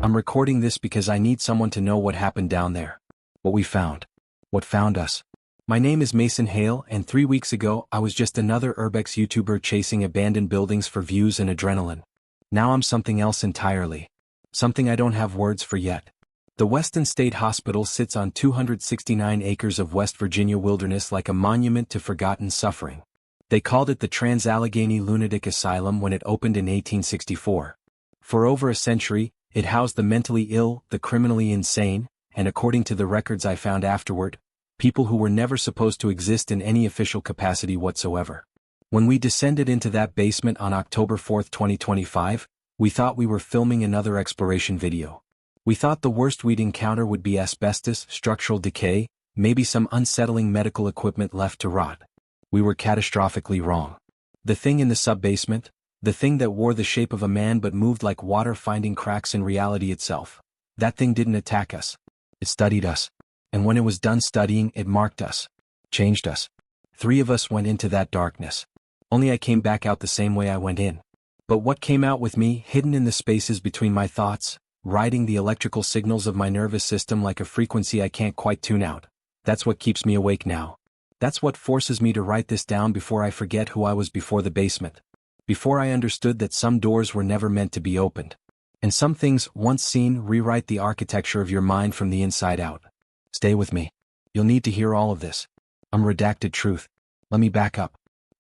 I'm recording this because I need someone to know what happened down there. What we found. What found us. My name is Mason Hale, and 3 weeks ago I was just another urbex YouTuber chasing abandoned buildings for views and adrenaline. Now I'm something else entirely. Something I don't have words for yet. The Weston State Hospital sits on 269 acres of West Virginia wilderness like a monument to forgotten suffering. They called it the Trans-Allegheny Lunatic Asylum when it opened in 1864. For over a century, it housed the mentally ill, the criminally insane, and according to the records I found afterward, people who were never supposed to exist in any official capacity whatsoever. When we descended into that basement on October 4, 2025, we thought we were filming another exploration video. We thought the worst we'd encounter would be asbestos, structural decay, maybe some unsettling medical equipment left to rot. We were catastrophically wrong. The thing in the sub-basement, the thing that wore the shape of a man but moved like water finding cracks in reality itself, that thing didn't attack us. It studied us. And when it was done studying, it marked us. Changed us. 3 of us went into that darkness. Only I came back out the same way I went in. But what came out with me, hidden in the spaces between my thoughts, riding the electrical signals of my nervous system like a frequency I can't quite tune out, that's what keeps me awake now. That's what forces me to write this down before I forget who I was before the basement. Before I understood that some doors were never meant to be opened. And some things, once seen, rewrite the architecture of your mind from the inside out. Stay with me. You'll need to hear all of this. I'm redacted truth. Let me back up.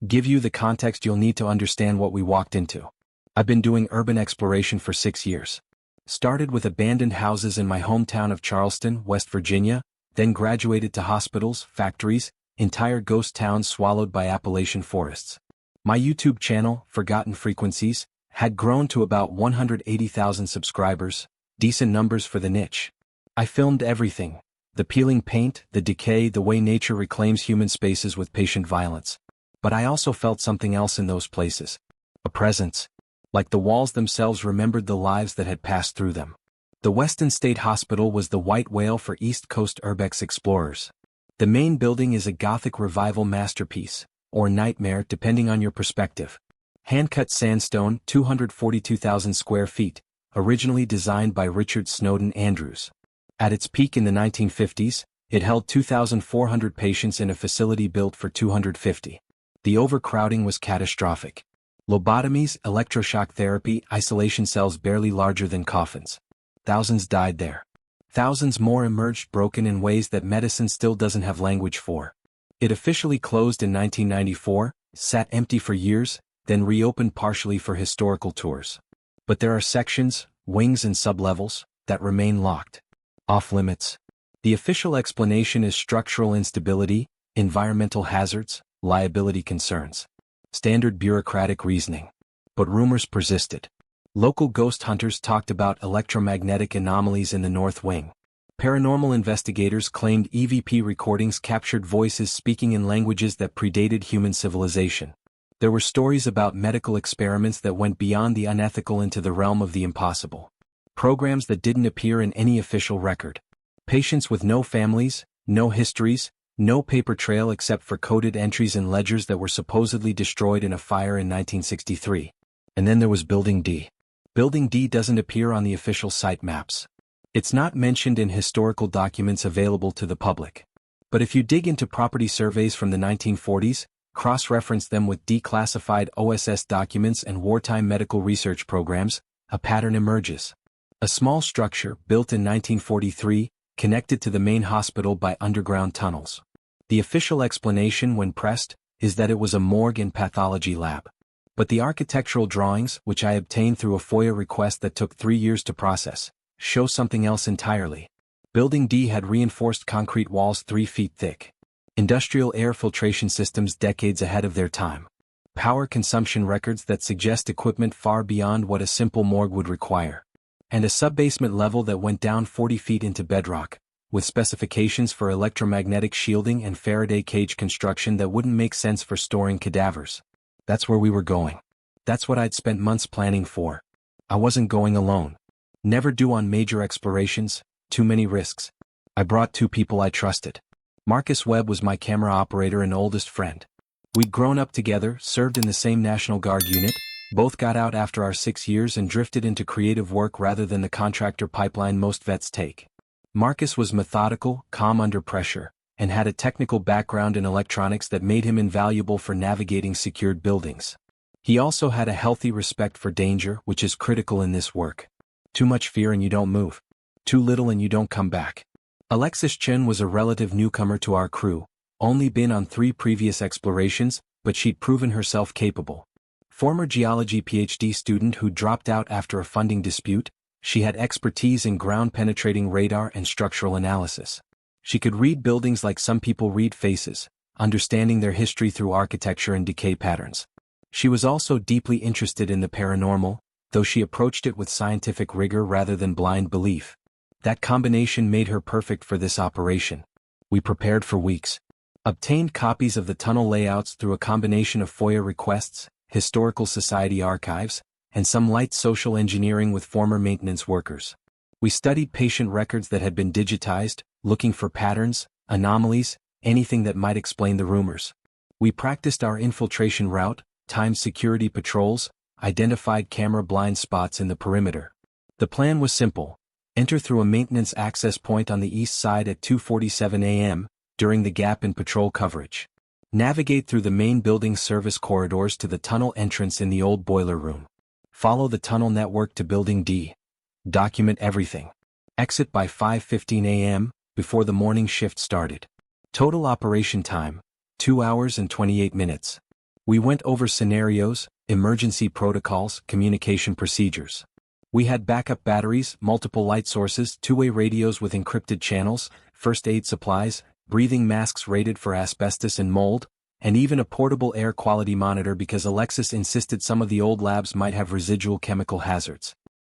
Give you the context you'll need to understand what we walked into. I've been doing urban exploration for 6 years. Started with abandoned houses in my hometown of Charleston, West Virginia, then graduated to hospitals, factories, entire ghost towns swallowed by Appalachian forests. My YouTube channel, Forgotten Frequencies, had grown to about 180,000 subscribers, decent numbers for the niche. I filmed everything. The peeling paint, the decay, the way nature reclaims human spaces with patient violence. But I also felt something else in those places. A presence. Like the walls themselves remembered the lives that had passed through them. The Weston State Hospital was the white whale for East Coast urbex explorers. The main building is a Gothic revival masterpiece, or nightmare depending on your perspective. Hand-cut sandstone, 242,000 square feet, originally designed by Richard Snowden Andrews. At its peak in the 1950s, it held 2,400 patients in a facility built for 250. The overcrowding was catastrophic. Lobotomies, electroshock therapy, isolation cells barely larger than coffins. Thousands died there. Thousands more emerged broken in ways that medicine still doesn't have language for. It officially closed in 1994, sat empty for years, then reopened partially for historical tours. But there are sections, wings and sublevels, that remain locked. Off-limits. The official explanation is structural instability, environmental hazards, liability concerns. Standard bureaucratic reasoning. But rumors persisted. Local ghost hunters talked about electromagnetic anomalies in the North Wing. Paranormal investigators claimed EVP recordings captured voices speaking in languages that predated human civilization. There were stories about medical experiments that went beyond the unethical into the realm of the impossible. Programs that didn't appear in any official record. Patients with no families, no histories, no paper trail except for coded entries in ledgers that were supposedly destroyed in a fire in 1963. And then there was Building D. Building D doesn't appear on the official site maps. It's not mentioned in historical documents available to the public. But if you dig into property surveys from the 1940s, cross-reference them with declassified OSS documents and wartime medical research programs, a pattern emerges. A small structure, built in 1943, connected to the main hospital by underground tunnels. The official explanation, when pressed, is that it was a morgue and pathology lab. But the architectural drawings, which I obtained through a FOIA request that took 3 years to process, show something else entirely. Building D had reinforced concrete walls 3 feet thick. Industrial air filtration systems decades ahead of their time. Power consumption records that suggest equipment far beyond what a simple morgue would require. And a sub-basement level that went down 40 feet into bedrock, with specifications for electromagnetic shielding and Faraday cage construction that wouldn't make sense for storing cadavers. That's where we were going. That's what I'd spent months planning for. I wasn't going alone. Never do on major explorations, too many risks. I brought 2 people I trusted. Marcus Webb was my camera operator and oldest friend. We'd grown up together, served in the same National Guard unit, Both got out after our 6 years and drifted into creative work rather than the contractor pipeline most vets take. Marcus was methodical, calm under pressure, and had a technical background in electronics that made him invaluable for navigating secured buildings. He also had a healthy respect for danger, which is critical in this work. Too much fear and you don't move. Too little and you don't come back. Alexis Chen was a relative newcomer to our crew, only been on 3 previous explorations, but she'd proven herself capable. Former geology PhD student who dropped out after a funding dispute, she had expertise in ground-penetrating radar and structural analysis. She could read buildings like some people read faces, understanding their history through architecture and decay patterns. She was also deeply interested in the paranormal, though she approached it with scientific rigor rather than blind belief. That combination made her perfect for this operation. We prepared for weeks. Obtained copies of the tunnel layouts through a combination of FOIA requests, historical society archives, and some light social engineering with former maintenance workers. We studied patient records that had been digitized, looking for patterns, anomalies, anything that might explain the rumors. We practiced our infiltration route, timed security patrols, identified camera blind spots in the perimeter. The plan was simple. Enter through a maintenance access point on the east side at 2:47 a.m., during the gap in patrol coverage. Navigate through the main building service corridors to the tunnel entrance in the old boiler room. Follow the tunnel network to Building D. Document everything. Exit by 5:15 a.m., before the morning shift started. Total operation time, 2 hours and 28 minutes. We went over scenarios, emergency protocols, communication procedures. We had backup batteries, multiple light sources, two-way radios with encrypted channels, first aid supplies, breathing masks rated for asbestos and mold, and even a portable air quality monitor because Alexis insisted some of the old labs might have residual chemical hazards.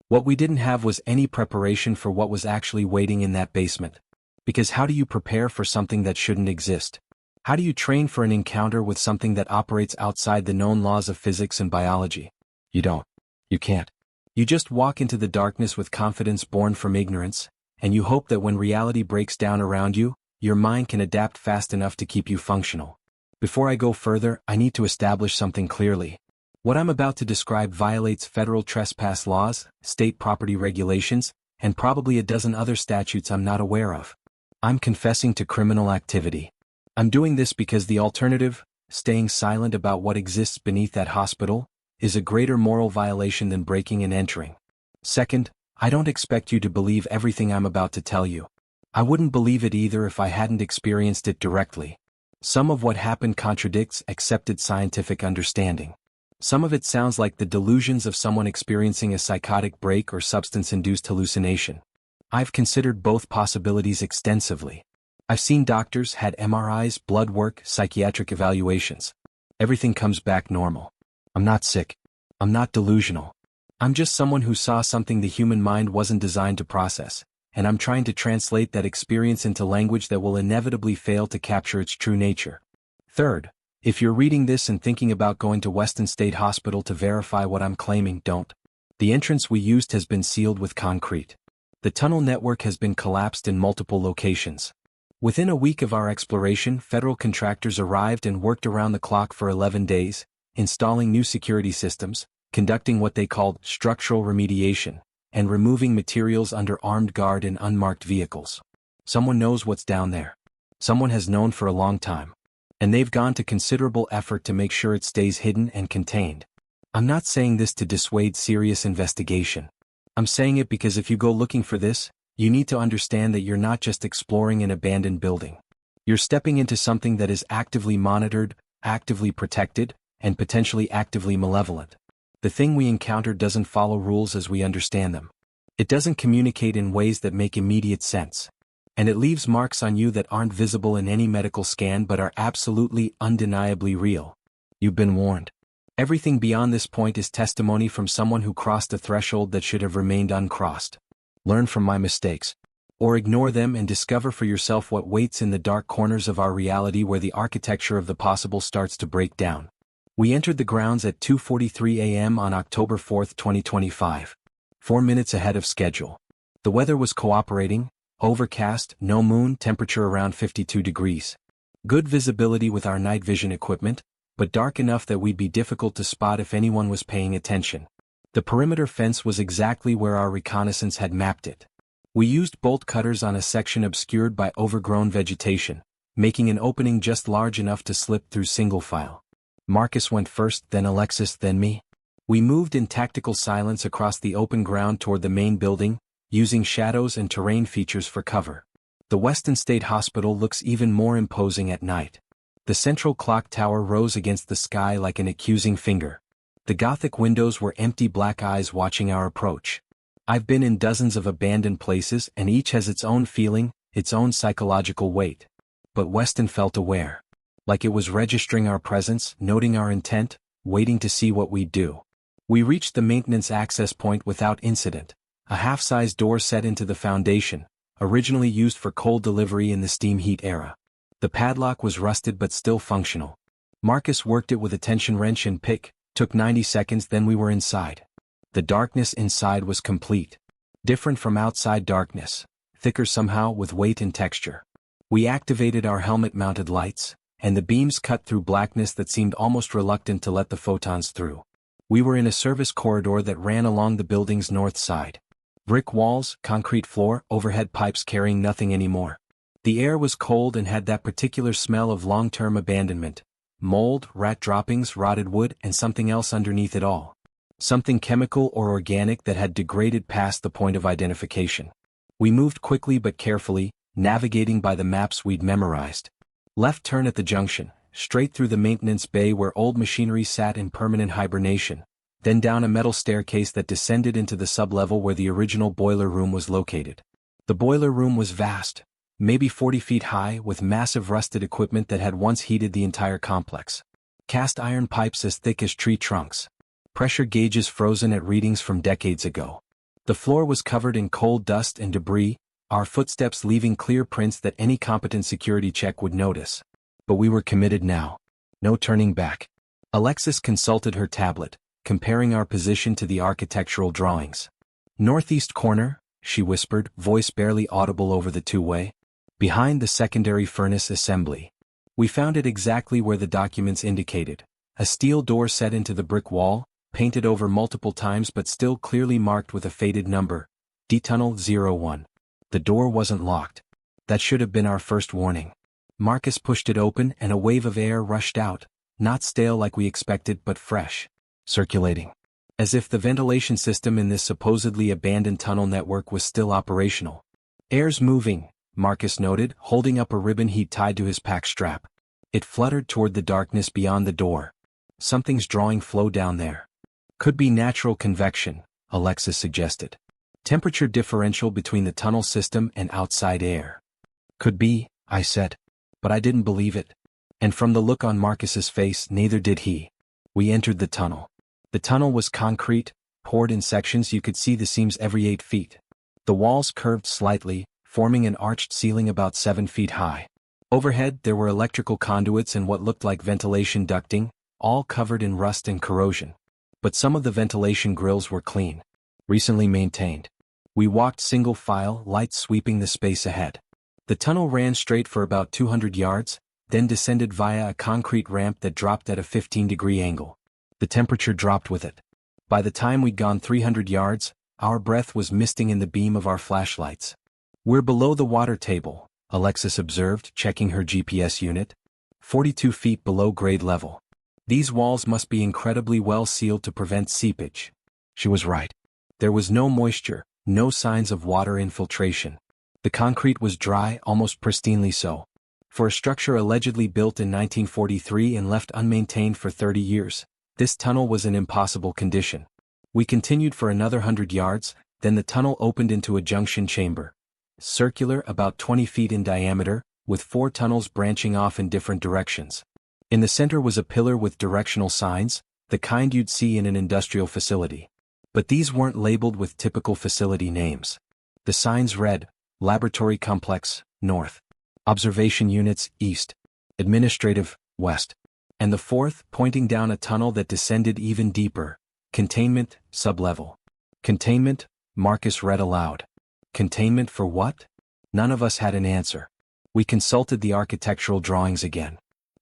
What we didn't have was any preparation for what was actually waiting in that basement. Because how do you prepare for something that shouldn't exist? How do you train for an encounter with something that operates outside the known laws of physics and biology? You don't. You can't. You just walk into the darkness with confidence born from ignorance, and you hope that when reality breaks down around you, your mind can adapt fast enough to keep you functional. Before I go further, I need to establish something clearly. What I'm about to describe violates federal trespass laws, state property regulations, and probably a dozen other statutes I'm not aware of. I'm confessing to criminal activity. I'm doing this because the alternative, staying silent about what exists beneath that hospital, is a greater moral violation than breaking and entering. Second, I don't expect you to believe everything I'm about to tell you. I wouldn't believe it either if I hadn't experienced it directly. Some of what happened contradicts accepted scientific understanding. Some of it sounds like the delusions of someone experiencing a psychotic break or substance-induced hallucination. I've considered both possibilities extensively. I've seen doctors, had MRIs, blood work, psychiatric evaluations. Everything comes back normal. I'm not sick. I'm not delusional. I'm just someone who saw something the human mind wasn't designed to process, and I'm trying to translate that experience into language that will inevitably fail to capture its true nature. Third, if you're reading this and thinking about going to Weston State Hospital to verify what I'm claiming, don't. The entrance we used has been sealed with concrete. The tunnel network has been collapsed in multiple locations. Within a week of our exploration, federal contractors arrived and worked around the clock for 11 days, installing new security systems, conducting what they called structural remediation, and removing materials under armed guard in unmarked vehicles. Someone knows what's down there. Someone has known for a long time. And they've gone to considerable effort to make sure it stays hidden and contained. I'm not saying this to dissuade serious investigation. I'm saying it because if you go looking for this, you need to understand that you're not just exploring an abandoned building. You're stepping into something that is actively monitored, actively protected, and potentially actively malevolent. The thing we encounter doesn't follow rules as we understand them. It doesn't communicate in ways that make immediate sense. And it leaves marks on you that aren't visible in any medical scan but are absolutely, undeniably real. You've been warned. Everything beyond this point is testimony from someone who crossed a threshold that should have remained uncrossed. Learn from my mistakes. Or ignore them and discover for yourself what waits in the dark corners of our reality where the architecture of the possible starts to break down. We entered the grounds at 2:43 a.m. on October 4, 2025. 4 minutes ahead of schedule. The weather was cooperating. Overcast, no moon, temperature around 52 degrees. Good visibility with our night vision equipment, but dark enough that we'd be difficult to spot if anyone was paying attention. The perimeter fence was exactly where our reconnaissance had mapped it. We used bolt cutters on a section obscured by overgrown vegetation, making an opening just large enough to slip through single file. Marcus went first, then Alexis, then me. We moved in tactical silence across the open ground toward the main building, using shadows and terrain features for cover. The Weston State Hospital looks even more imposing at night. The central clock tower rose against the sky like an accusing finger. The Gothic windows were empty black eyes watching our approach. I've been in dozens of abandoned places and each has its own feeling, its own psychological weight. But Weston felt aware. Like it was registering our presence, noting our intent, waiting to see what we'd do. We reached the maintenance access point without incident, a half-size door set into the foundation, originally used for coal delivery in the steam heat era. The padlock was rusted but still functional. Marcus worked it with a tension wrench and pick, took 90 seconds, then we were inside. The darkness inside was complete. Different from outside darkness, thicker somehow with weight and texture. We activated our helmet-mounted lights, and the beams cut through blackness that seemed almost reluctant to let the photons through. We were in a service corridor that ran along the building's north side. Brick walls, concrete floor, overhead pipes carrying nothing anymore. The air was cold and had that particular smell of long-term abandonment. Mold, rat droppings, rotted wood, and something else underneath it all. Something chemical or organic that had degraded past the point of identification. We moved quickly but carefully, navigating by the maps we'd memorized. Left turn at the junction, straight through the maintenance bay where old machinery sat in permanent hibernation, then down a metal staircase that descended into the sublevel where the original boiler room was located. The boiler room was vast, maybe 40 feet high, with massive rusted equipment that had once heated the entire complex. Cast iron pipes as thick as tree trunks. Pressure gauges frozen at readings from decades ago. The floor was covered in coal dust and debris, our footsteps leaving clear prints that any competent security check would notice. But we were committed now. No turning back. Alexis consulted her tablet, comparing our position to the architectural drawings. Northeast corner, she whispered, voice barely audible over the two-way. Behind the secondary furnace assembly. We found it exactly where the documents indicated. A steel door set into the brick wall, painted over multiple times but still clearly marked with a faded number. D-Tunnel 01. The door wasn't locked. That should have been our first warning. Marcus pushed it open and a wave of air rushed out, not stale like we expected but fresh. Circulating. As if the ventilation system in this supposedly abandoned tunnel network was still operational. Air's moving, Marcus noted, holding up a ribbon he'd tied to his pack strap. It fluttered toward the darkness beyond the door. Something's drawing flow down there. Could be natural convection, Alexis suggested. Temperature differential between the tunnel system and outside air. Could be, I said. But I didn't believe it. And from the look on Marcus's face, neither did he. We entered the tunnel. The tunnel was concrete, poured in sections. You could see the seams every 8 feet. The walls curved slightly, forming an arched ceiling about 7 feet high. Overhead there were electrical conduits and what looked like ventilation ducting, all covered in rust and corrosion. But some of the ventilation grills were clean. Recently maintained. We walked single file, lights sweeping the space ahead. The tunnel ran straight for about 200 yards, then descended via a concrete ramp that dropped at a 15-degree angle. The temperature dropped with it. By the time we'd gone 300 yards, our breath was misting in the beam of our flashlights. We're below the water table, Alexis observed, checking her GPS unit. 42 feet below grade level. These walls must be incredibly well sealed to prevent seepage. She was right. There was no moisture, no signs of water infiltration. The concrete was dry, almost pristinely so. For a structure allegedly built in 1943 and left unmaintained for 30 years, this tunnel was in impossible condition. We continued for another 100 yards, then the tunnel opened into a junction chamber. Circular, about 20 feet in diameter, with 4 tunnels branching off in different directions. In the center was a pillar with directional signs, the kind you'd see in an industrial facility. But these weren't labeled with typical facility names. The signs read, Laboratory Complex, North. Observation Units, East. Administrative, West. And the fourth, pointing down a tunnel that descended even deeper. Containment, Sublevel. Containment, Marcus read aloud. Containment for what? None of us had an answer. We consulted the architectural drawings again.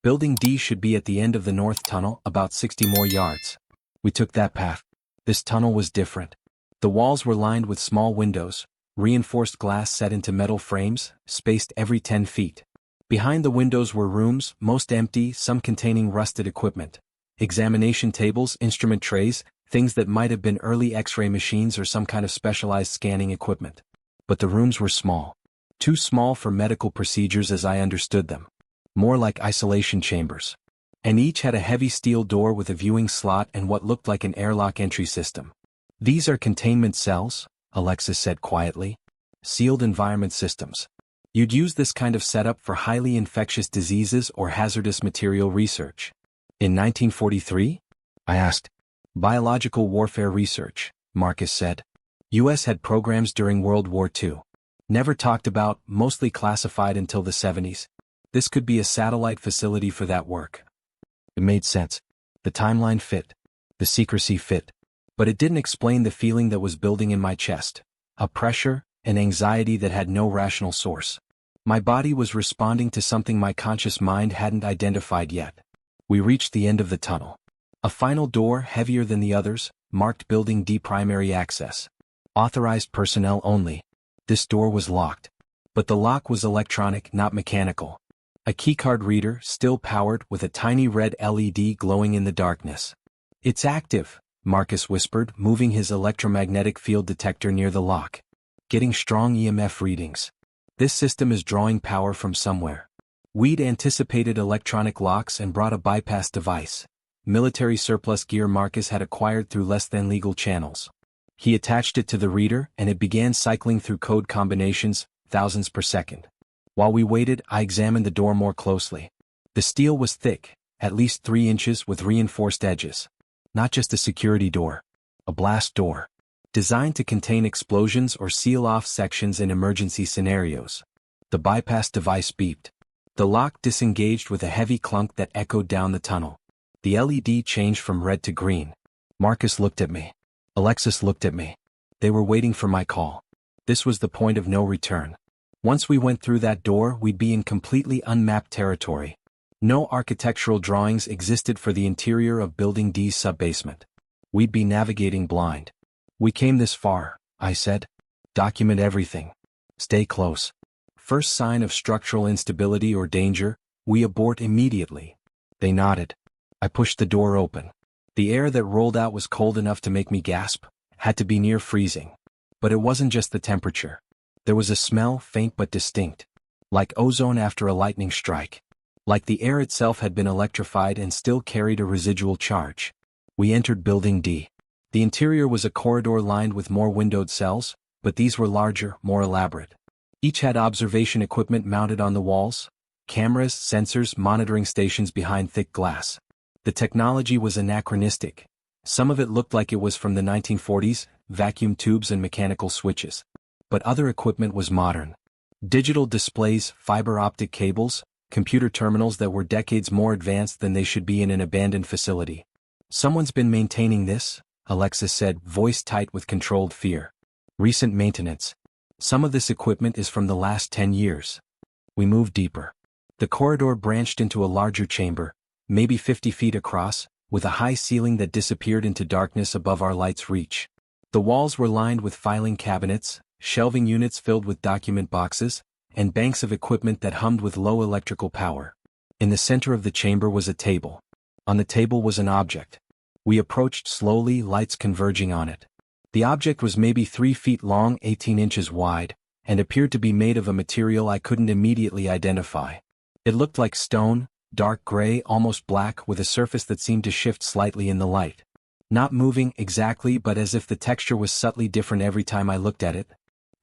Building D should be at the end of the north tunnel, about 60 more yards. We took that path. This tunnel was different. The walls were lined with small windows, reinforced glass set into metal frames, spaced every 10 feet. Behind the windows were rooms, most empty, some containing rusted equipment. Examination tables, instrument trays, things that might have been early X-ray machines or some kind of specialized scanning equipment. But the rooms were small. Too small for medical procedures as I understood them. More like isolation chambers. And each had a heavy steel door with a viewing slot and what looked like an airlock entry system. These are containment cells, Alexis said quietly. Sealed environment systems. You'd use this kind of setup for highly infectious diseases or hazardous material research. In 1943? I asked. Biological warfare research, Marcus said. U.S. had programs during World War II. Never talked about, mostly classified until the 70s. This could be a satellite facility for that work. It made sense. The timeline fit. The secrecy fit. But it didn't explain the feeling that was building in my chest. A pressure, an anxiety that had no rational source. My body was responding to something my conscious mind hadn't identified yet. We reached the end of the tunnel. A final door, heavier than the others, marked Building D primary access. Authorized personnel only. This door was locked. But the lock was electronic, not mechanical. A keycard reader, still powered, with a tiny red LED glowing in the darkness. It's active, Marcus whispered, moving his electromagnetic field detector near the lock. Getting strong EMF readings. This system is drawing power from somewhere. We'd anticipated electronic locks and brought a bypass device. Military surplus gear Marcus had acquired through less than legal channels. He attached it to the reader and it began cycling through code combinations, thousands per second. While we waited, I examined the door more closely. The steel was thick, at least 3 inches with reinforced edges. Not just a security door. A blast door. Designed to contain explosions or seal off sections in emergency scenarios. The bypass device beeped. The lock disengaged with a heavy clunk that echoed down the tunnel. The LED changed from red to green. Marcus looked at me. Alexis looked at me. They were waiting for my call. This was the point of no return. Once we went through that door, we'd be in completely unmapped territory. No architectural drawings existed for the interior of Building D's subbasement. We'd be navigating blind. We came this far, I said. Document everything. Stay close. First sign of structural instability or danger, we abort immediately. They nodded. I pushed the door open. The air that rolled out was cold enough to make me gasp, had to be near freezing. But it wasn't just the temperature. There was a smell, faint but distinct. Like ozone after a lightning strike. Like the air itself had been electrified and still carried a residual charge. We entered Building D. The interior was a corridor lined with more windowed cells, but these were larger, more elaborate. Each had observation equipment mounted on the walls, cameras, sensors, monitoring stations behind thick glass. The technology was anachronistic. Some of it looked like it was from the 1940s, vacuum tubes and mechanical switches. But other equipment was modern. Digital displays, fiber optic cables, computer terminals that were decades more advanced than they should be in an abandoned facility. Someone's been maintaining this, Alexis said, voice tight with controlled fear. Recent maintenance. Some of this equipment is from the last 10 years. We moved deeper. The corridor branched into a larger chamber, maybe 50 feet across, with a high ceiling that disappeared into darkness above our light's reach. The walls were lined with filing cabinets, shelving units filled with document boxes, and banks of equipment that hummed with low electrical power. In the center of the chamber was a table. On the table was an object. We approached slowly, lights converging on it. The object was maybe 3 feet long, 18 inches wide, and appeared to be made of a material I couldn't immediately identify. It looked like stone, dark gray, almost black, with a surface that seemed to shift slightly in the light. Not moving exactly, but as if the texture was subtly different every time I looked at it.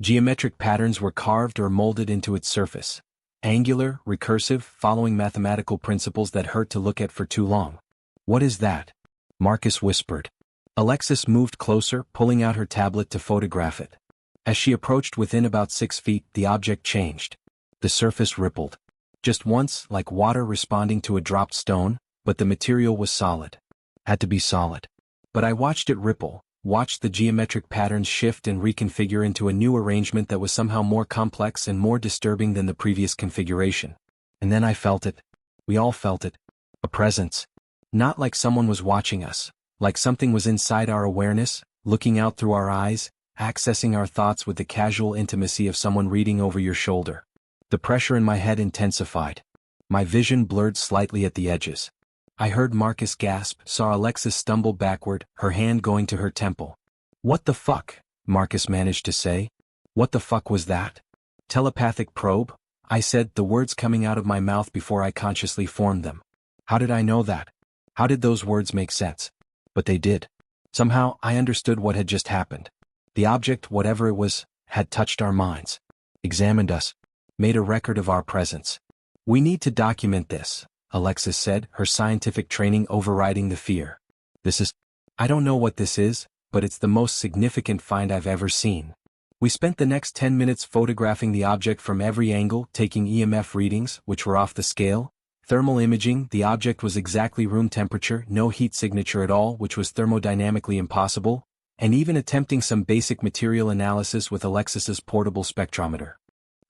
Geometric patterns were carved or molded into its surface. Angular, recursive, following mathematical principles that hurt to look at for too long. What is that? Marcus whispered. Alexis moved closer, pulling out her tablet to photograph it. As she approached within about 6 feet, the object changed. The surface rippled. Just once, like water responding to a dropped stone, but the material was solid. Had to be solid. But I watched it ripple, watched the geometric patterns shift and reconfigure into a new arrangement that was somehow more complex and more disturbing than the previous configuration. And then I felt it. We all felt it. A presence. Not like someone was watching us, like something was inside our awareness, looking out through our eyes, accessing our thoughts with the casual intimacy of someone reading over your shoulder. The pressure in my head intensified. My vision blurred slightly at the edges. I heard Marcus gasp, saw Alexis stumble backward, her hand going to her temple. "What the fuck?" Marcus managed to say. "What the fuck was that?" "Telepathic probe?" I said, the words coming out of my mouth before I consciously formed them. How did I know that? How did those words make sense? But they did. Somehow, I understood what had just happened. The object, whatever it was, had touched our minds, examined us, made a record of our presence. "We need to document this," Alexis said, her scientific training overriding the fear. I don't know what this is, but it's the most significant find I've ever seen." We spent the next 10 minutes photographing the object from every angle, taking EMF readings, which were off the scale, thermal imaging, the object was exactly room temperature, no heat signature at all, which was thermodynamically impossible, and even attempting some basic material analysis with Alexis's portable spectrometer.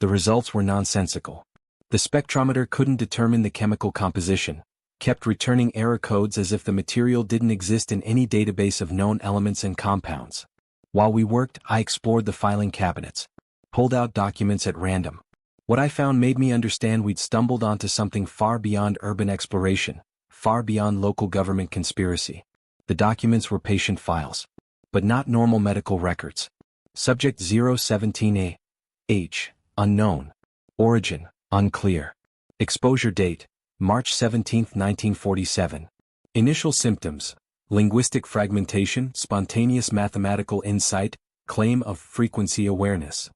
The results were nonsensical. The spectrometer couldn't determine the chemical composition, kept returning error codes as if the material didn't exist in any database of known elements and compounds. While we worked, I explored the filing cabinets, pulled out documents at random. What I found made me understand we'd stumbled onto something far beyond urban exploration, far beyond local government conspiracy. The documents were patient files, but not normal medical records. Subject 017A. H. Unknown. Origin. Unclear. Exposure date. March 17, 1947. Initial symptoms. Linguistic fragmentation, spontaneous mathematical insight, claim of frequency awareness.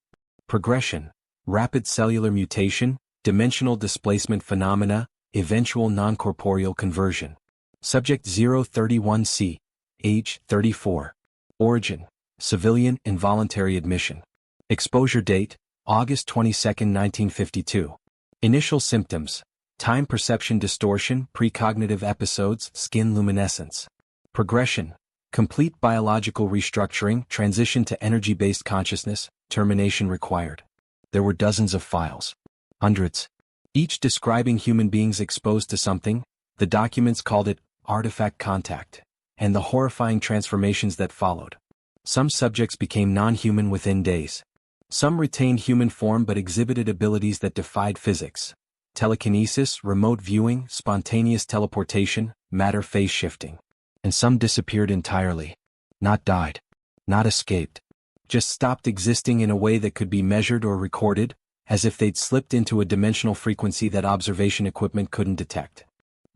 Progression. Rapid cellular mutation, dimensional displacement phenomena, eventual noncorporeal conversion. Subject 031C. Age 34. Origin. Civilian, involuntary admission. Exposure date. August 22, 1952. Initial symptoms. Time perception distortion, precognitive episodes, skin luminescence. Progression. Complete biological restructuring, transition to energy-based consciousness, termination required. There were dozens of files. Hundreds. Each describing human beings exposed to something. The documents called it artifact contact, and the horrifying transformations that followed. Some subjects became non-human within days. Some retained human form but exhibited abilities that defied physics. Telekinesis, remote viewing, spontaneous teleportation, matter phase shifting. And some disappeared entirely. Not died. Not escaped. Just stopped existing in a way that could be measured or recorded, as if they'd slipped into a dimensional frequency that observation equipment couldn't detect.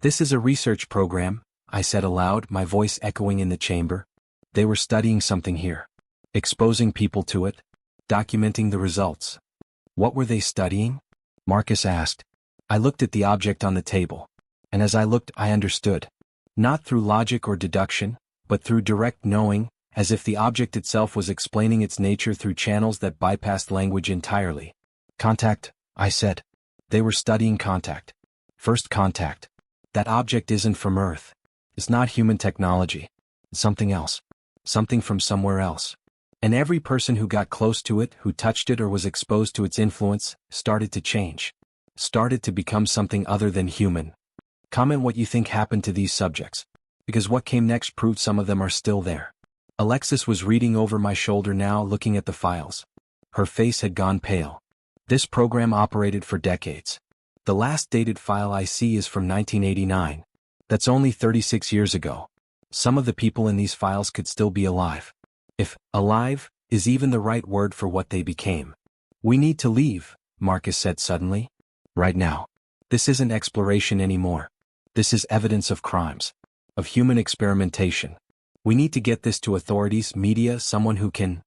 "This is a research program," I said aloud, my voice echoing in the chamber. They were studying something here. Exposing people to it. Documenting the results. What were they studying? Marcus asked. I looked at the object on the table. And as I looked, I understood. Not through logic or deduction, but through direct knowing, as if the object itself was explaining its nature through channels that bypassed language entirely. "Contact," I said. They were studying contact. First contact. That object isn't from Earth. It's not human technology. It's something else. Something from somewhere else. And every person who got close to it, who touched it or was exposed to its influence, started to change. Started to become something other than human. Comment what you think happened to these subjects. Because what came next proved some of them are still there. Alexis was reading over my shoulder now, looking at the files. Her face had gone pale. This program operated for decades. The last dated file I see is from 1989. That's only 36 years ago. Some of the people in these files could still be alive. If alive is even the right word for what they became. "We need to leave," Marcus said suddenly. "Right now. This isn't exploration anymore. This is evidence of crimes. Of human experimentation. We need to get this to authorities, media, someone who can..."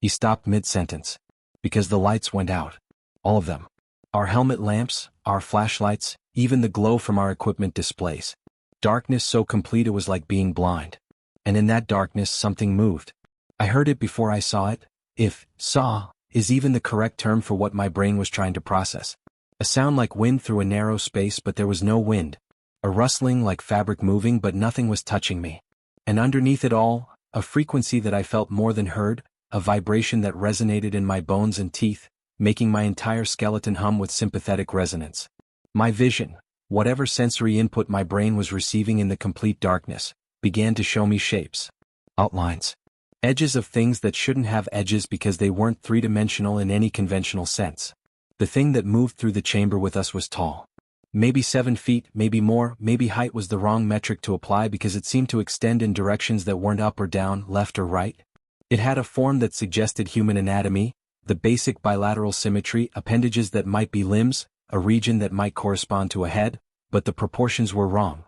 He stopped mid-sentence. Because the lights went out. All of them. Our helmet lamps, our flashlights, even the glow from our equipment displays. Darkness so complete it was like being blind. And in that darkness something moved. I heard it before I saw it, if "saw" is even the correct term for what my brain was trying to process. A sound like wind through a narrow space, but there was no wind. A rustling like fabric moving, but nothing was touching me. And underneath it all, a frequency that I felt more than heard, a vibration that resonated in my bones and teeth, making my entire skeleton hum with sympathetic resonance. My vision, Whatever sensory input my brain was receiving in the complete darkness began to show me shapes, outlines, edges of things that shouldn't have edges because they weren't three-dimensional in any conventional sense. The thing that moved through the chamber with us was tall. Maybe 7 feet, maybe more, maybe height was the wrong metric to apply because it seemed to extend in directions that weren't up or down, left or right. It had a form that suggested human anatomy, the basic bilateral symmetry, appendages that might be limbs, a region that might correspond to a head, but the proportions were wrong.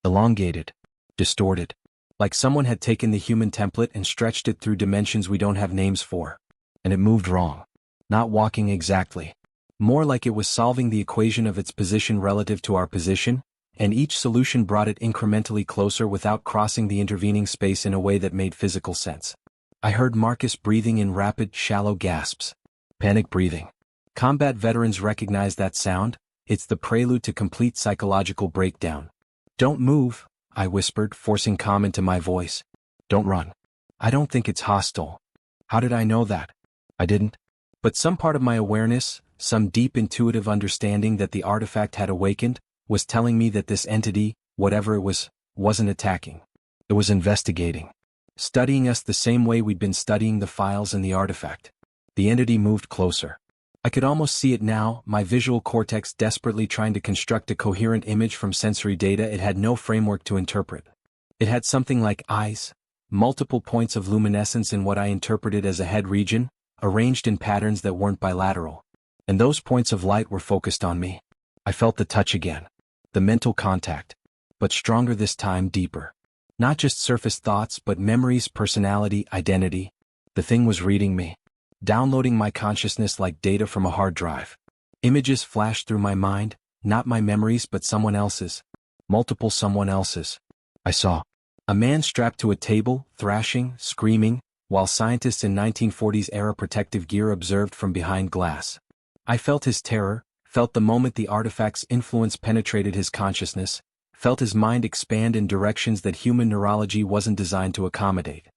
Elongated. Distorted. Like someone had taken the human template and stretched it through dimensions we don't have names for. And it moved wrong. Not walking exactly. More like it was solving the equation of its position relative to our position, and each solution brought it incrementally closer without crossing the intervening space in a way that made physical sense. I heard Marcus breathing in rapid, shallow gasps. Panic breathing. Combat veterans recognize that sound. It's the prelude to complete psychological breakdown. Don't move, I whispered, forcing calm into my voice. Don't run. I don't think it's hostile. How did I know that? I didn't. But some part of my awareness, some deep intuitive understanding that the artifact had awakened, was telling me that this entity, whatever it was, wasn't attacking. It was investigating. Studying us the same way we'd been studying the files and the artifact. The entity moved closer. I could almost see it now, my visual cortex desperately trying to construct a coherent image from sensory data it had no framework to interpret. It had something like eyes, multiple points of luminescence in what I interpreted as a head region, arranged in patterns that weren't bilateral. And those points of light were focused on me. I felt the touch again. The mental contact. But stronger this time, deeper. Not just surface thoughts but memories, personality, identity. The thing was reading me. Downloading my consciousness like data from a hard drive. Images flashed through my mind, not my memories but someone else's. Multiple someone else's. I saw a man strapped to a table, thrashing, screaming, while scientists in 1940s era protective gear observed from behind glass. I felt his terror, felt the moment the artifact's influence penetrated his consciousness, felt his mind expand in directions that human neurology wasn't designed to accommodate.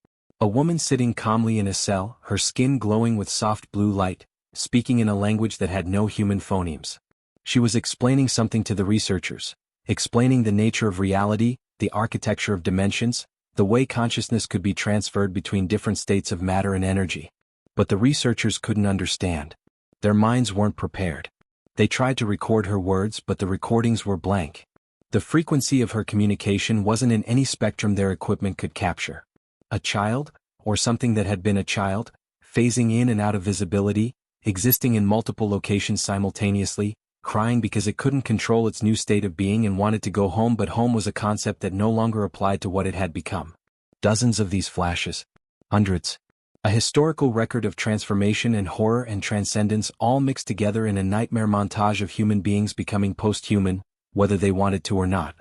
A woman sitting calmly in a cell, her skin glowing with soft blue light, speaking in a language that had no human phonemes. She was explaining something to the researchers, explaining the nature of reality, the architecture of dimensions, the way consciousness could be transferred between different states of matter and energy. But the researchers couldn't understand. Their minds weren't prepared. They tried to record her words but the recordings were blank. The frequency of her communication wasn't in any spectrum their equipment could capture. A child, or something that had been a child, phasing in and out of visibility, existing in multiple locations simultaneously, crying because it couldn't control its new state of being and wanted to go home, but home was a concept that no longer applied to what it had become. Dozens of these flashes. Hundreds. A historical record of transformation and horror and transcendence all mixed together in a nightmare montage of human beings becoming post-human, whether they wanted to or not.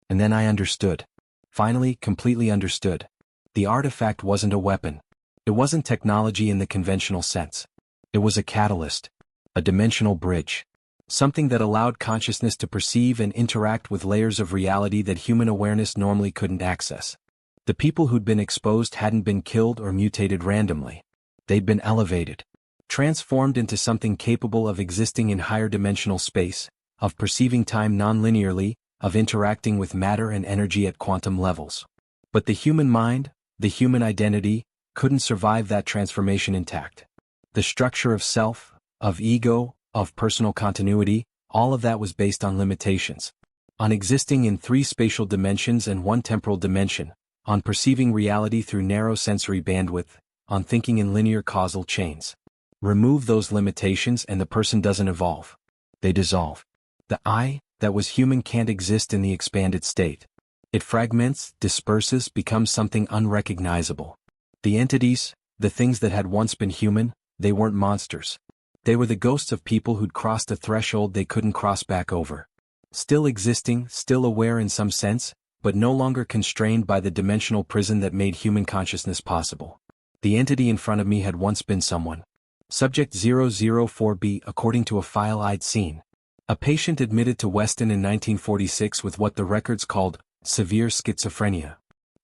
And then I understood. Finally, completely understood. The artifact wasn't a weapon. It wasn't technology in the conventional sense. It was a catalyst. A dimensional bridge. Something that allowed consciousness to perceive and interact with layers of reality that human awareness normally couldn't access. The people who'd been exposed hadn't been killed or mutated randomly. They'd been elevated. Transformed into something capable of existing in higher dimensional space, of perceiving time non-linearly, of interacting with matter and energy at quantum levels. But the human mind, the human identity, couldn't survive that transformation intact. The structure of self, of ego, of personal continuity, all of that was based on limitations. On existing in 3 spatial dimensions and 1 temporal dimension, on perceiving reality through narrow sensory bandwidth, on thinking in linear causal chains. Remove those limitations and the person doesn't evolve. They dissolve. The I, that was human, can't exist in the expanded state. It fragments, disperses, becomes something unrecognizable. The entities, the things that had once been human, they weren't monsters. They were the ghosts of people who'd crossed a threshold they couldn't cross back over. Still existing, still aware in some sense, but no longer constrained by the dimensional prison that made human consciousness possible. The entity in front of me had once been someone. Subject 004B, according to a file I'd seen. A patient admitted to Weston in 1946 with what the records called severe schizophrenia.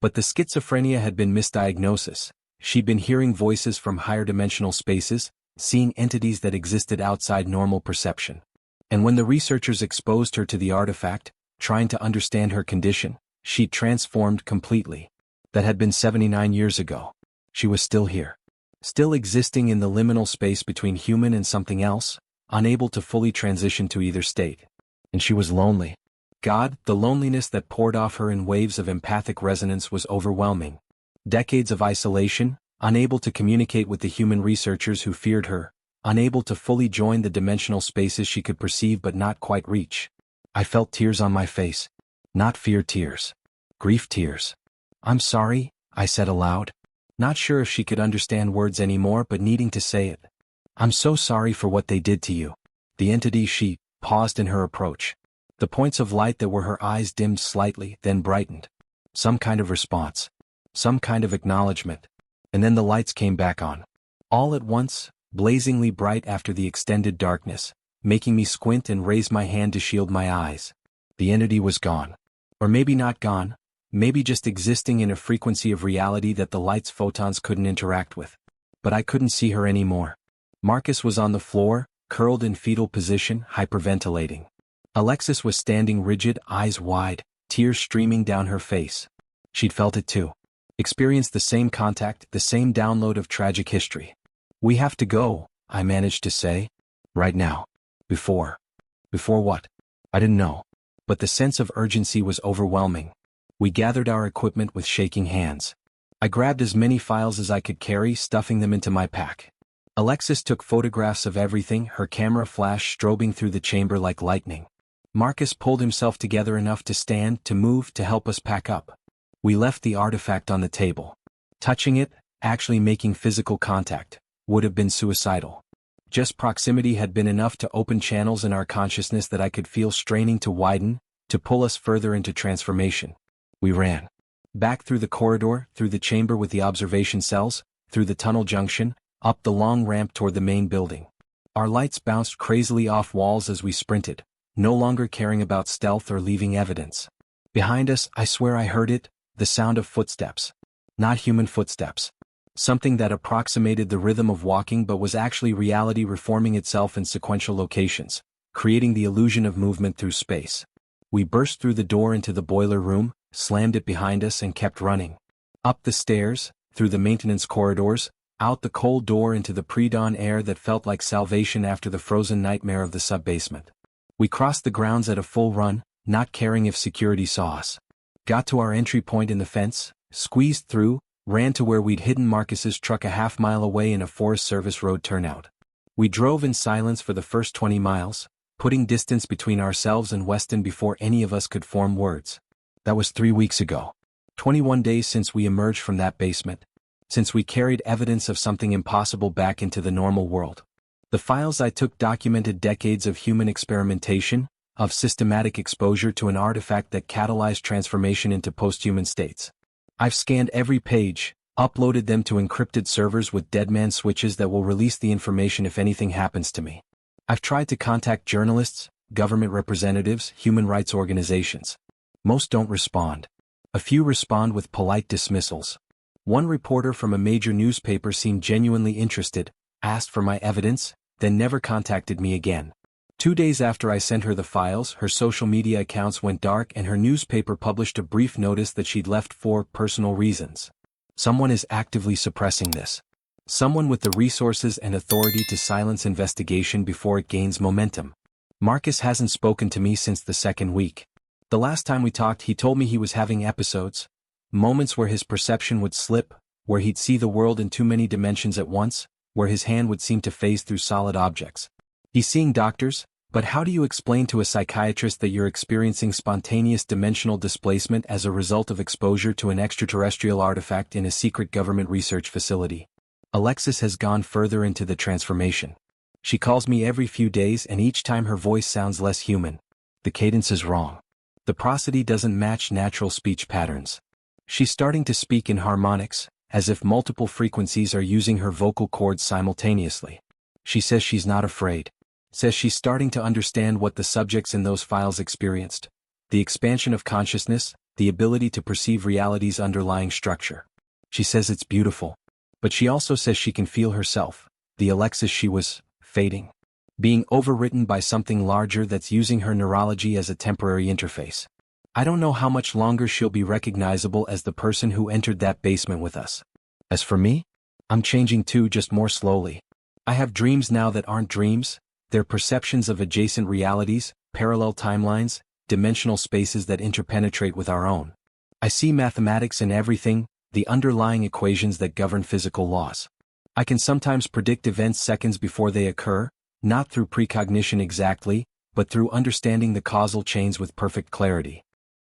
But the schizophrenia had been misdiagnosis. She'd been hearing voices from higher dimensional spaces, seeing entities that existed outside normal perception. And when the researchers exposed her to the artifact, trying to understand her condition, she'd transformed completely. That had been 79 years ago. She was still here. Still existing in the liminal space between human and something else, unable to fully transition to either state. And she was lonely. God, the loneliness that poured off her in waves of empathic resonance was overwhelming. Decades of isolation, unable to communicate with the human researchers who feared her, unable to fully join the dimensional spaces she could perceive but not quite reach. I felt tears on my face. Not fear tears. Grief tears. "I'm sorry," I said aloud. Not sure if she could understand words anymore but needing to say it. "I'm so sorry for what they did to you." The entity, she paused in her approach. The points of light that were her eyes dimmed slightly, then brightened. Some kind of response. Some kind of acknowledgement. And then the lights came back on. All at once, blazingly bright after the extended darkness, making me squint and raise my hand to shield my eyes. The entity was gone. Or maybe not gone, maybe just existing in a frequency of reality that the light's photons couldn't interact with. But I couldn't see her anymore. Marcus was on the floor, curled in fetal position, hyperventilating. Alexis was standing rigid, eyes wide, tears streaming down her face. She'd felt it too. Experienced the same contact, the same download of tragic history. "We have to go," I managed to say. "Right now." Before what? I didn't know. But the sense of urgency was overwhelming. We gathered our equipment with shaking hands. I grabbed as many files as I could carry, stuffing them into my pack. Alexis took photographs of everything, her camera flash strobing through the chamber like lightning. Marcus pulled himself together enough to stand, to move, to help us pack up. We left the artifact on the table. Touching it, actually making physical contact, would have been suicidal. Just proximity had been enough to open channels in our consciousness that I could feel straining to widen, to pull us further into transformation. We ran. Back through the corridor, through the chamber with the observation cells, through the tunnel junction, up the long ramp toward the main building. Our lights bounced crazily off walls as we sprinted, no longer caring about stealth or leaving evidence. Behind us, I swear I heard it, the sound of footsteps. Not human footsteps. Something that approximated the rhythm of walking but was actually reality reforming itself in sequential locations, creating the illusion of movement through space. We burst through the door into the boiler room, slammed it behind us and kept running. Up the stairs, through the maintenance corridors, out the cold door into the pre-dawn air that felt like salvation after the frozen nightmare of the sub-basement. We crossed the grounds at a full run, not caring if security saw us. Got to our entry point in the fence, squeezed through, ran to where we'd hidden Marcus's truck a half-mile away in a Forest Service road turnout. We drove in silence for the first 20 miles, putting distance between ourselves and Weston before any of us could form words. That was 3 weeks ago. 21 days since we emerged from that basement. Since we carried evidence of something impossible back into the normal world. The files I took documented decades of human experimentation, of systematic exposure to an artifact that catalyzed transformation into post-human states. I've scanned every page, uploaded them to encrypted servers with deadman switches that will release the information if anything happens to me. I've tried to contact journalists, government representatives, human rights organizations. Most don't respond. A few respond with polite dismissals. One reporter from a major newspaper seemed genuinely interested, asked for my evidence, then never contacted me again. 2 days after I sent her the files, her social media accounts went dark and her newspaper published a brief notice that she'd left for personal reasons. Someone is actively suppressing this. Someone with the resources and authority to silence investigation before it gains momentum. Marcus hasn't spoken to me since the second week. The last time we talked, he told me he was having episodes, moments where his perception would slip, where he'd see the world in too many dimensions at once, where his hand would seem to phase through solid objects. He's seeing doctors, but how do you explain to a psychiatrist that you're experiencing spontaneous dimensional displacement as a result of exposure to an extraterrestrial artifact in a secret government research facility? Alexis has gone further into the transformation. She calls me every few days and each time her voice sounds less human. The cadence is wrong. The prosody doesn't match natural speech patterns. She's starting to speak in harmonics, as if multiple frequencies are using her vocal cords simultaneously. She says she's not afraid. Says she's starting to understand what the subjects in those files experienced. The expansion of consciousness, the ability to perceive reality's underlying structure. She says it's beautiful. But she also says she can feel herself, the Alexis she was, fading. being overwritten by something larger that's using her neurology as a temporary interface. I don't know how much longer she'll be recognizable as the person who entered that basement with us. As for me, I'm changing too, just more slowly. I have dreams now that aren't dreams, they're perceptions of adjacent realities, parallel timelines, dimensional spaces that interpenetrate with our own. I see mathematics in everything, the underlying equations that govern physical laws. I can sometimes predict events seconds before they occur, not through precognition exactly, but through understanding the causal chains with perfect clarity.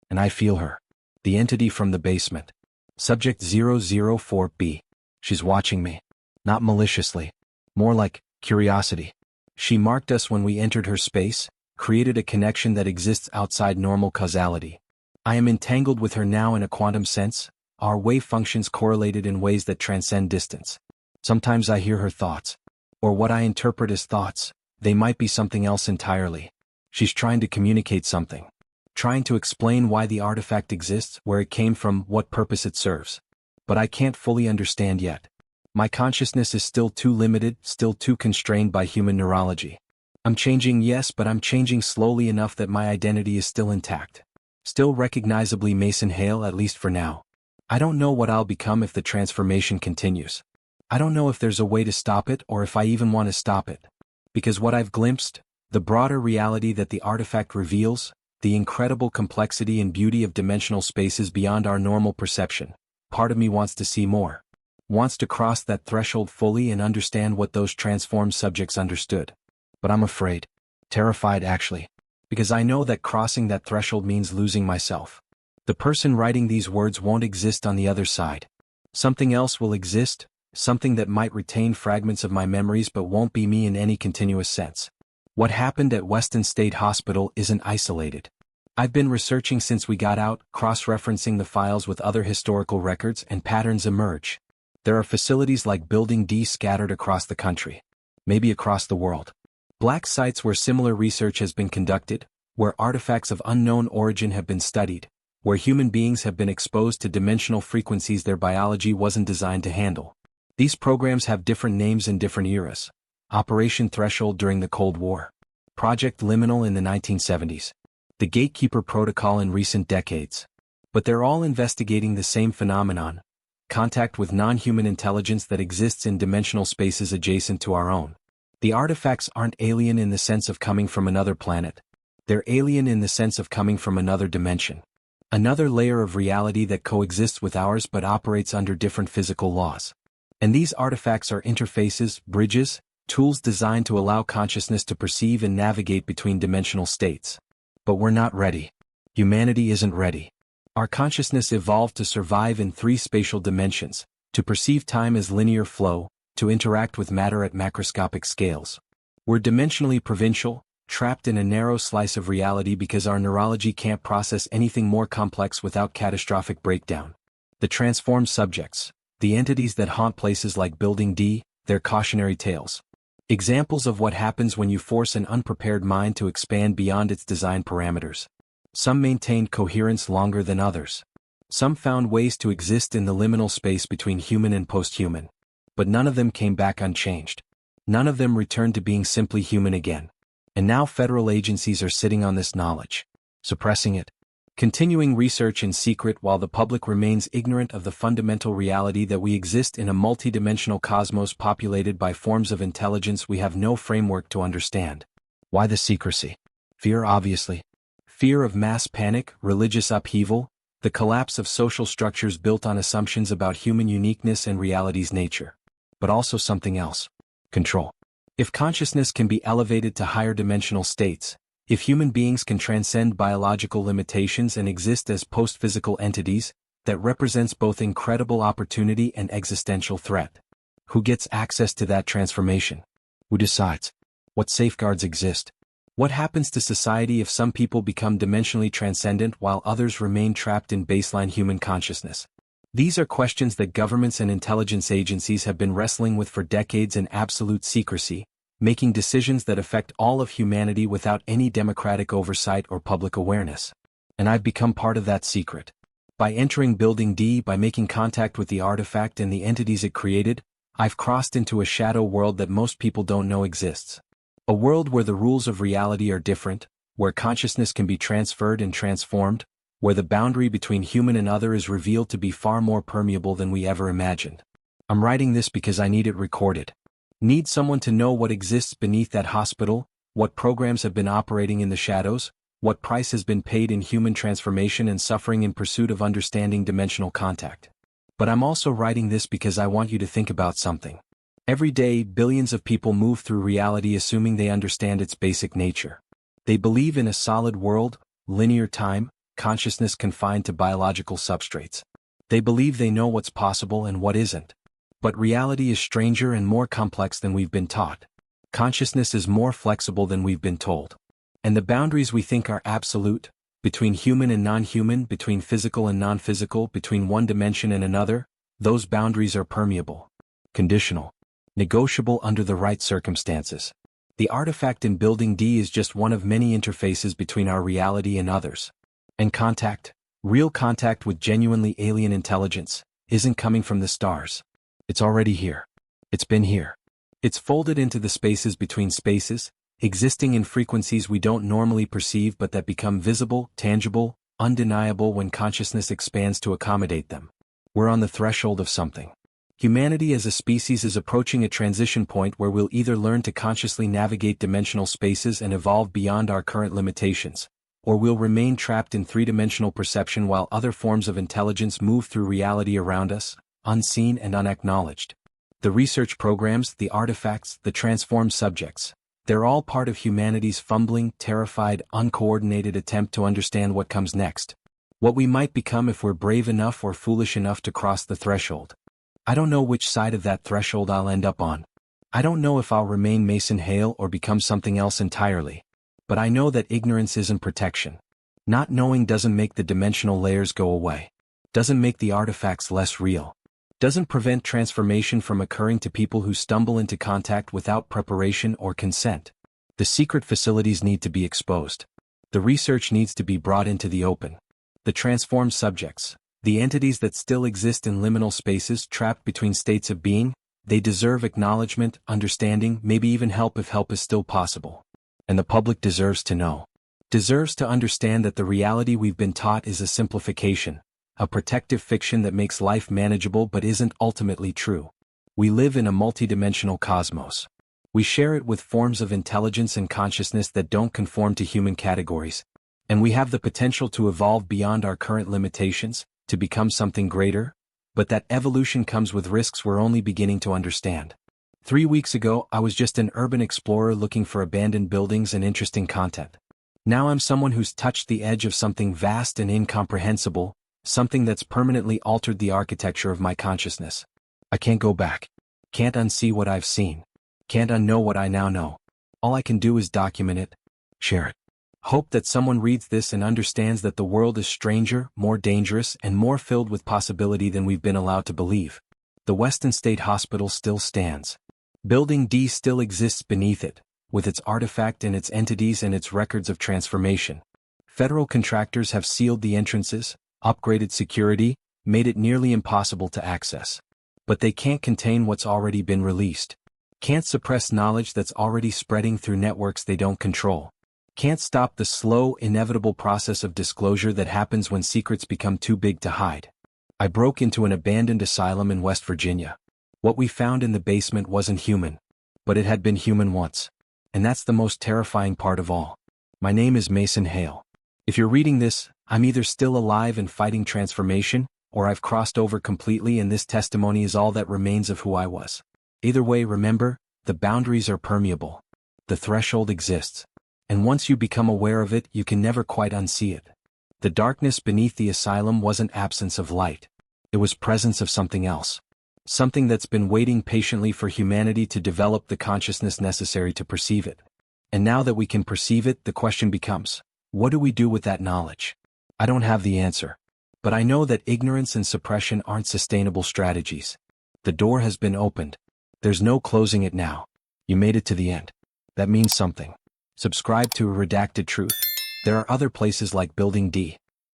And I feel her. The entity from the basement. Subject 004B. She's watching me. Not maliciously. More like curiosity. She marked us when we entered her space, created a connection that exists outside normal causality. I am entangled with her now in a quantum sense, our wave functions correlated in ways that transcend distance. Sometimes I hear her thoughts. Or what I interpret as thoughts, they might be something else entirely. She's trying to communicate something. Trying to explain why the artifact exists, where it came from, what purpose it serves. But I can't fully understand yet. My consciousness is still too limited, still too constrained by human neurology. I'm changing, yes, but I'm changing slowly enough that my identity is still intact. Still recognizably Mason Hale, at least for now. I don't know what I'll become if the transformation continues. I don't know if there's a way to stop it or if I even want to stop it. Because what I've glimpsed, the broader reality that the artifact reveals, the incredible complexity and beauty of dimensional spaces beyond our normal perception, part of me wants to see more. Wants to cross that threshold fully and understand what those transformed subjects understood. But I'm afraid. Terrified actually. Because I know that crossing that threshold means losing myself. The person writing these words won't exist on the other side. Something else will exist, something that might retain fragments of my memories but won't be me in any continuous sense. What happened at Weston State Hospital isn't isolated. I've been researching since we got out, cross-referencing the files with other historical records, and patterns emerge. There are facilities like Building D scattered across the country. Maybe across the world. Black sites where similar research has been conducted, where artifacts of unknown origin have been studied, where human beings have been exposed to dimensional frequencies their biology wasn't designed to handle. These programs have different names in different eras. Operation Threshold during the Cold War. Project Liminal in the 1970s. The Gatekeeper Protocol in recent decades. But they're all investigating the same phenomenon. Contact with non-human intelligence that exists in dimensional spaces adjacent to our own. The artifacts aren't alien in the sense of coming from another planet. They're alien in the sense of coming from another dimension. Another layer of reality that coexists with ours but operates under different physical laws. And these artifacts are interfaces, bridges, tools designed to allow consciousness to perceive and navigate between dimensional states. But we're not ready. Humanity isn't ready. Our consciousness evolved to survive in 3 spatial dimensions, to perceive time as linear flow, to interact with matter at macroscopic scales. We're dimensionally provincial, trapped in a narrow slice of reality because our neurology can't process anything more complex without catastrophic breakdown. The transformed subjects, the entities that haunt places like Building D, they're cautionary tales. Examples of what happens when you force an unprepared mind to expand beyond its design parameters. Some maintained coherence longer than others. Some found ways to exist in the liminal space between human and post-human. But none of them came back unchanged. None of them returned to being simply human again. And now federal agencies are sitting on this knowledge, suppressing it, continuing research in secret while the public remains ignorant of the fundamental reality that we exist in a multidimensional cosmos populated by forms of intelligence we have no framework to understand. Why the secrecy? Fear, obviously. Fear of mass panic, religious upheaval, the collapse of social structures built on assumptions about human uniqueness and reality's nature. But also something else. Control. If consciousness can be elevated to higher dimensional states, if human beings can transcend biological limitations and exist as post-physical entities, that represents both incredible opportunity and existential threat. Who gets access to that transformation? Who decides? What safeguards exist? What happens to society if some people become dimensionally transcendent while others remain trapped in baseline human consciousness? These are questions that governments and intelligence agencies have been wrestling with for decades in absolute secrecy, making decisions that affect all of humanity without any democratic oversight or public awareness. And I've become part of that secret. By entering Building D, by making contact with the artifact and the entities it created, I've crossed into a shadow world that most people don't know exists. A world where the rules of reality are different, where consciousness can be transferred and transformed, where the boundary between human and other is revealed to be far more permeable than we ever imagined. I'm writing this because I need it recorded. Need someone to know what exists beneath that hospital, what programs have been operating in the shadows, what price has been paid in human transformation and suffering in pursuit of understanding dimensional contact. But I'm also writing this because I want you to think about something. Every day, billions of people move through reality assuming they understand its basic nature. They believe in a solid world, linear time, consciousness confined to biological substrates. They believe they know what's possible and what isn't. But reality is stranger and more complex than we've been taught. Consciousness is more flexible than we've been told. And the boundaries we think are absolute, between human and non-human, between physical and non-physical, between one dimension and another, those boundaries are permeable, conditional, negotiable under the right circumstances. The artifact in Building D is just one of many interfaces between our reality and others. And contact, real contact with genuinely alien intelligence, isn't coming from the stars. It's already here. It's been here. It's folded into the spaces between spaces, existing in frequencies we don't normally perceive but that become visible, tangible, undeniable when consciousness expands to accommodate them. We're on the threshold of something. Humanity as a species is approaching a transition point where we'll either learn to consciously navigate dimensional spaces and evolve beyond our current limitations, or we'll remain trapped in three-dimensional perception while other forms of intelligence move through reality around us, unseen and unacknowledged. The research programs, the artifacts, the transformed subjects, they're all part of humanity's fumbling, terrified, uncoordinated attempt to understand what comes next. What we might become if we're brave enough or foolish enough to cross the threshold. I don't know which side of that threshold I'll end up on. I don't know if I'll remain Mason Hale or become something else entirely. But I know that ignorance isn't protection. Not knowing doesn't make the dimensional layers go away. Doesn't make the artifacts less real. Doesn't prevent transformation from occurring to people who stumble into contact without preparation or consent. The secret facilities need to be exposed. The research needs to be brought into the open. The transformed subjects, the entities that still exist in liminal spaces trapped between states of being, they deserve acknowledgement, understanding, maybe even help if help is still possible. And the public deserves to know. Deserves to understand that the reality we've been taught is a simplification. A protective fiction that makes life manageable but isn't ultimately true. We live in a multidimensional cosmos. We share it with forms of intelligence and consciousness that don't conform to human categories. And we have the potential to evolve beyond our current limitations, to become something greater, but that evolution comes with risks we're only beginning to understand. 3 weeks ago, I was just an urban explorer looking for abandoned buildings and interesting content. Now I'm someone who's touched the edge of something vast and incomprehensible, something that's permanently altered the architecture of my consciousness. I can't go back. Can't unsee what I've seen. Can't unknow what I now know. All I can do is document it, share it. Hope that someone reads this and understands that the world is stranger, more dangerous, and more filled with possibility than we've been allowed to believe. The Weston State Hospital still stands. Building D still exists beneath it, with its artifact and its entities and its records of transformation. Federal contractors have sealed the entrances, upgraded security, made it nearly impossible to access. But they can't contain what's already been released. Can't suppress knowledge that's already spreading through networks they don't control. Can't stop the slow, inevitable process of disclosure that happens when secrets become too big to hide. I broke into an abandoned asylum in West Virginia. What we found in the basement wasn't human, but it had been human once. And that's the most terrifying part of all. My name is Mason Hale. If you're reading this, I'm either still alive and fighting transformation, or I've crossed over completely and this testimony is all that remains of who I was. Either way, remember, the boundaries are permeable. The threshold exists. And once you become aware of it, you can never quite unsee it. The darkness beneath the asylum wasn't absence of light. It was presence of something else. Something that's been waiting patiently for humanity to develop the consciousness necessary to perceive it. And now that we can perceive it, the question becomes, what do we do with that knowledge? I don't have the answer. But I know that ignorance and suppression aren't sustainable strategies. The door has been opened. There's no closing it now. You made it to the end. That means something. Subscribe to Redacted Truth. There are other places like Building D.